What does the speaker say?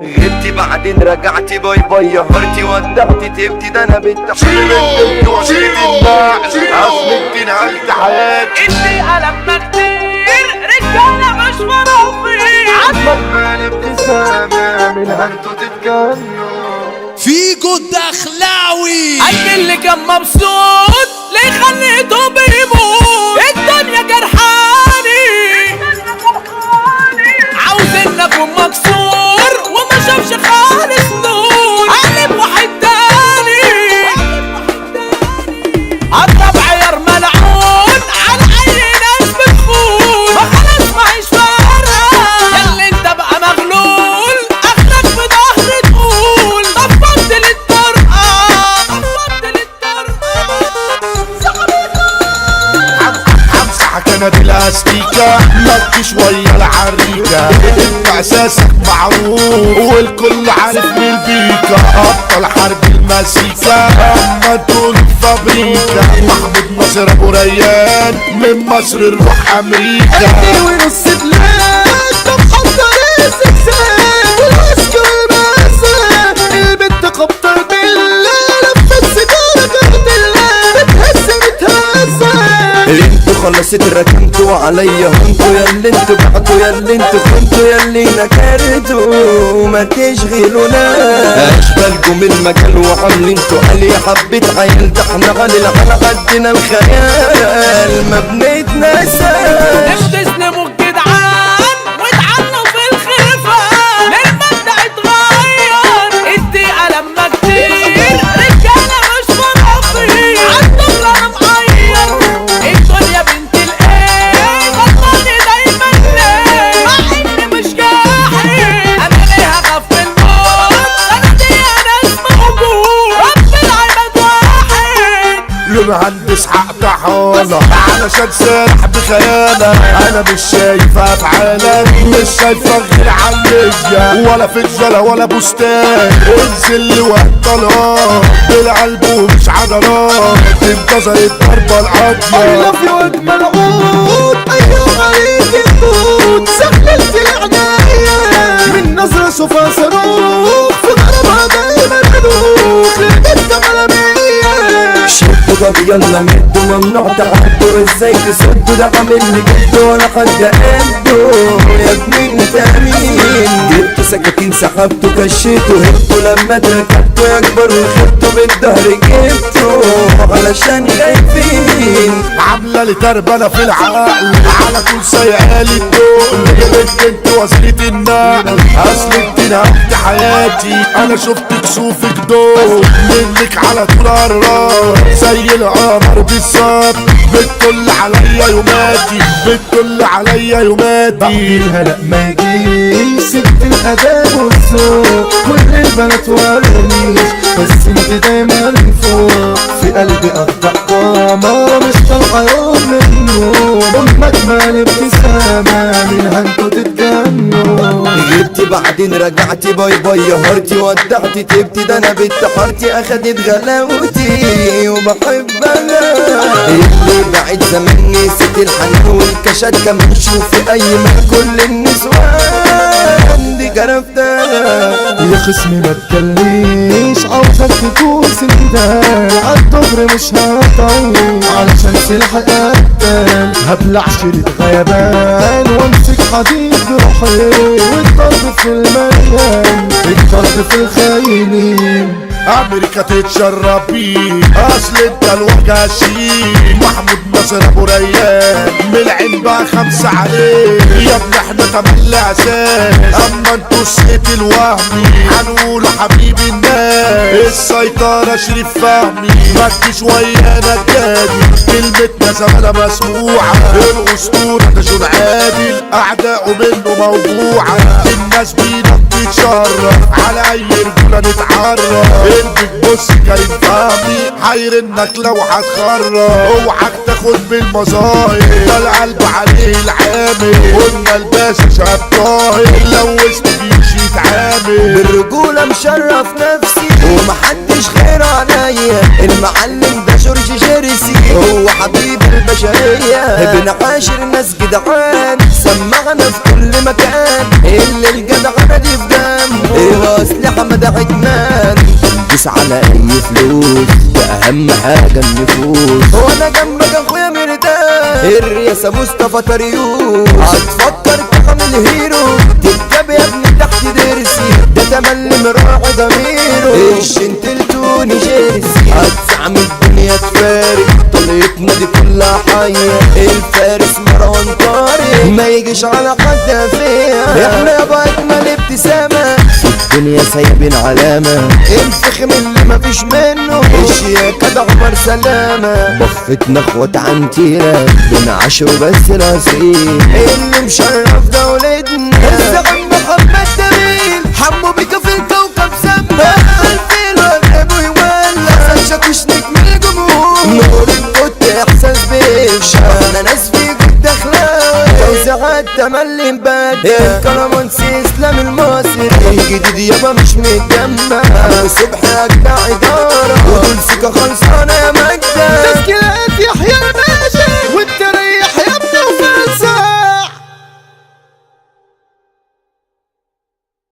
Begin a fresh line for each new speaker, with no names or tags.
غبتي بعدين رجعتي باي باي هرتي ودعتي تبتي ده انا بنت
شيلو وشيلت النعل اصلك نقلت حياتي
انتي قلبنا كتير رجالة مش فرافير
عمك بالي ابتسامة من هنتو تتجنوا
فيجو الدخلاوي
قلبي اللي كان مبسوط ليه خليته بيموت الدنيا جرحاني عاوز ان اكون مكسور وما شافش خالص نور قلب واحد تاني اضرب عيار ملعون على اي ناس بتخون ما خلاص معيش فارقه ياللي انت بقى مغلول اخرك في ظهري تقول طفرت للطرقه
امسحك انا بالاستيكة نط شوية العريكة انت اساسك معروف والكل عارف مين بيكا ابطال حرب المزيكا اما دول فابريكا محمود ناصر ابو ريان من مصر نروح امريكا
ونص بلاد طب حضر السكسات والعسكر المأساة البنت خبطة بالله لفت سيجارة جهد الله بتهز متهزة انتوا خلصت ركنتوا عليا انتوا ياللي انتوا بعتوا ياللي انتوا خنتوا ياللي نكرتوا ما تشغلونا اشبالكم من المجال وعاملين تقال يا حبة عيال ده احنا على قدنا الخيال ما بنتنسى
تستسلموا الجدعان واتعنوا في الخلفة للمبدأ اتغير الدقيقة لما كتير رجالة مش فرافير عالدغل انا مغير الدنيا بنت الايه غلطاني دايما ليه مع اني مش جاحد انا ليه هخاف من الموت انا دي ناس موجود رب العباد واحد
المهندس حق طحالة علشان سارح بخيالك انا مش شايف افعالك مش شايفك غير عليا ولا فجلة ولا بستان انزل وهالطلقات بالقلب ومش عضلات انتظر الضربة القاضية
في اجمل عود ايوه عليك الدود سخنت العناية من نظرة شوفها صاروخ في ضربها دايما بدوخ للبنت ملامية شدوا طب يلا مدوا ممنوع تعدوا ازاي تسدوا ده عامل لي جدوا ولا قد قدوا يا ابني انت مين جبتوا سكاكين سحبتوا كشيتوا هبتوا لما اتركبتوا يا كبر وخدتوا بالظهر جبتوا علشان خايفين
عاملة لي تربلة في العقل على طول سايقالي الدول جبت انت وصلت النقل اصل انت نهبت حياتي انا شفت كسوفك دول منك على طول قرار زي القمر بالظبط بتطل عليا يوماتي بتطل عليا يوماتي
الهلق ما يجيش سبت الاداب والذوق كل البنات ورنيش بس انت دايما فوق في قلبي اخضع قمر مش طالعه يوم من النوم امك مال ابتسامه منها انتوا تتجنوا جبتي بعدين رجعتي باي باي هرتي ودعتي تبتي ده انا بنت حارتي اخدت غلاوتي وبحبها اللي بعد زمان نسيت الحنان والكشات كمان شوفي اي ما كل النسوان دي جرفتها يا خصمي ما تكلمنيش عاوزك تبوس ايدك عالدغري مش هطول علشان تلحق قدام هبلع شريط غيبان وامسك حديد بروحي والضرب في المليان الضرب في الخاينين
امريكا تتشرب بيه اصل انت الوحشي محمود ناصر ابو ريان من العين بقى 5 عليه يا ابني احنا تملي اساس اما انتوا الصيت الوهمي هنقول حبيب الناس السيطرة شريف فهمي مد شوية نجادي كلمتنا زمانة مسموعة الاسطورة ده جون عادل اعداؤه منه موضوعة الناس بينا بتتشرف على اي رجولة نتعرف قلبك بص كريم فهمي حيرنك لو هتخرب اوعك تاخد بالمظاهر ده القلب عليه العامل قلنا الباشا شاب طاهر لو وسط بيمشي يتعامل
بالرجولة مشرف نفسي ومحدش غير عليا المعلم ده جورج جيرسي هو حبيب البشرية بنعاشر ناس جدعان سمعنا في كل مكان اللي الجدعنة دي في دم ايه اسلحة مدى عدمان دوس على اي فلوس ده اهم حاجة النفوس وانا جنبك اخويا مرتاح الرئاسة مصطفى طريوس هتفكر تعمل هيرو تتجاب يا ابني تحت درسي ده تملي مراعي ضميره الشنتلتوني جيرسي هتزعم الدنيا تفارق طليتنا دي كلها حية الفارس مروان طارق ما يجيش على حد فيها احنا يابا اجمل ابتسامة في الدنيا سايبين علامة الفخم اللي مفيش منه الشياكة ده عمر سلامة بفتنا اخوات عنتيرة بنعش وبس الأصيل اللي مشرف دولتنا الزعم محمد جميل حمو بيك في الكوكب سما الفيل والابو يولع حسن شاكوش نجم الجمهور نور الكت احساس بيفشل احنا ناس في جد اخلاوي توزيعات تملي مبدل الكرمانسي اسلام المصري الجديد يابا مش متجمع صبح اجدع اداره ودول سكه خلصانه يا